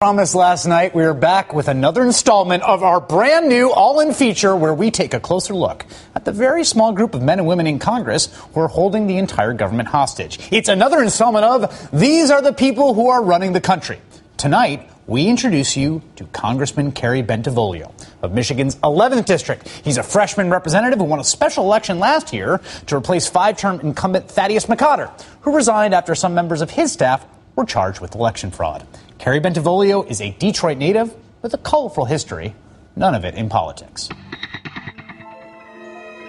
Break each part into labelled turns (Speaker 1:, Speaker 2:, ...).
Speaker 1: Promised last night, we are back with another installment of our brand new all-in feature where we take a closer look at the very small group of men and women in Congress who are holding the entire government hostage. It's another installment of These Are the People Who Are Running the Country. Tonight, we introduce you to Congressman Kerry Bentivolio of Michigan's 11th District. He's a freshman representative who won a special election last year to replace five-term incumbent Thaddeus McCotter, who resigned after some members of his staff were charged with election fraud. Kerry Bentivolio is a Detroit native with a colorful history, none of it in politics.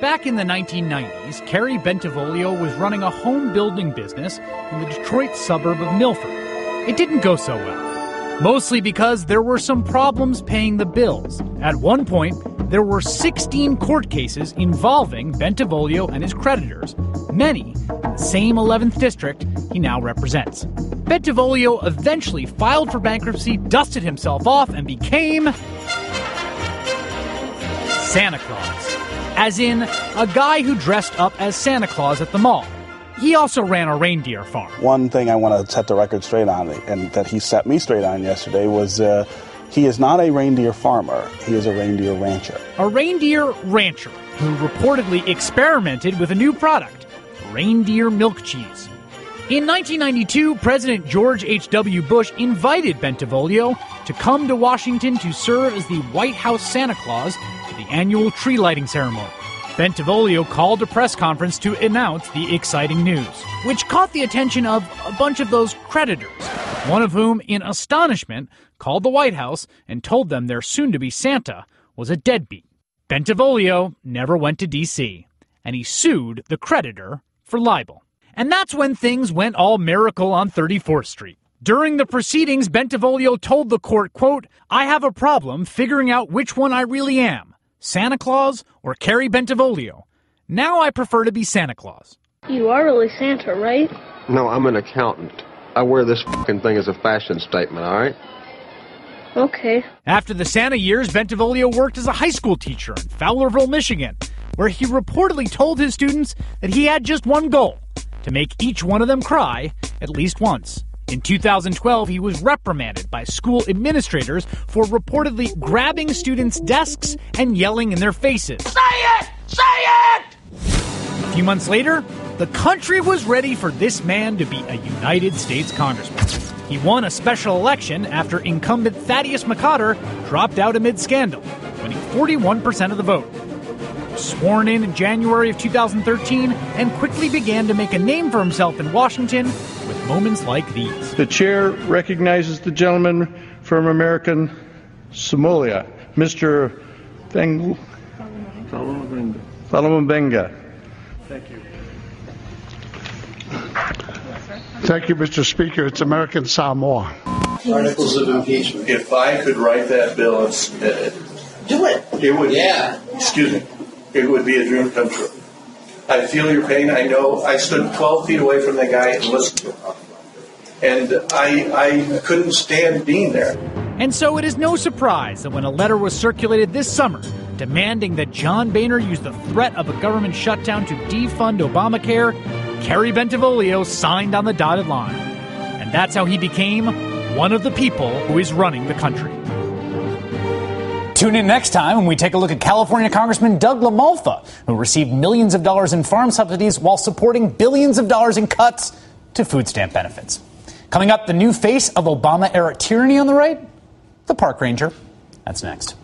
Speaker 2: Back in the 1990s, Kerry Bentivolio was running a home building business in the Detroit suburb of Milford. It didn't go so well, mostly because there were some problems paying the bills. At one point, there were 16 court cases involving Bentivolio and his creditors, many in the same 11th district he now represents. Bentivolio eventually filed for bankruptcy, dusted himself off, and became Santa Claus. As in, a guy who dressed up as Santa Claus at the mall. He also ran a reindeer farm.
Speaker 3: One thing I want to set the record straight on, and that he set me straight on yesterday, was he is not a reindeer farmer. He is a reindeer rancher.
Speaker 2: A reindeer rancher who reportedly experimented with a new product, reindeer milk cheese. In 1992, President George H.W. Bush invited Bentivolio to come to Washington to serve as the White House Santa Claus for the annual tree lighting ceremony. Bentivolio called a press conference to announce the exciting news, which caught the attention of a bunch of those creditors, one of whom, in astonishment, called the White House and told them their soon-to-be Santa was a deadbeat. Bentivolio never went to D.C., and he sued the creditor for libel. And that's when things went all miracle on 34th Street. During the proceedings, Bentivolio told the court, quote, "I have a problem figuring out which one I really am, Santa Claus or Kerry Bentivolio. Now I prefer to be Santa Claus."
Speaker 4: You are really Santa, right?
Speaker 5: No, I'm an accountant. I wear this fucking thing as a fashion statement, all right?
Speaker 4: Okay.
Speaker 2: After the Santa years, Bentivolio worked as a high school teacher in Fowlerville, Michigan, where he reportedly told his students that he had just one goal: to make each one of them cry at least once. In 2012, he was reprimanded by school administrators for reportedly grabbing students' desks and yelling in their faces. Say it! Say it! A few months later, the country was ready for this man to be a United States congressman. He won a special election after incumbent Thaddeus McCotter dropped out amid scandal, winning 41% of the vote. Sworn in January of 2013 and quickly began to make a name for himself in Washington with moments like these.
Speaker 6: The chair recognizes the gentleman from American Samoa, Mr. Falamubenga. Thank you.
Speaker 7: Thank you, Mr. Speaker. It's American Samoa.
Speaker 8: Articles of impeachment. If I could write that bill, do it. It would. Yeah. Excuse me. It would be a dream come true. I feel your pain. I know. I stood 12 feet away from that guy and listened to him. And I couldn't stand being there.
Speaker 2: And so it is no surprise that when a letter was circulated this summer demanding that John Boehner use the threat of a government shutdown to defund Obamacare, Kerry Bentivolio signed on the dotted line. And that's how he became one of the people who is running the country.
Speaker 1: Tune in next time when we take a look at California Congressman Doug LaMalfa, who received millions of dollars in farm subsidies while supporting billions of dollars in cuts to food stamp benefits. Coming up, the new face of Obama-era tyranny on the right, the park ranger. That's next.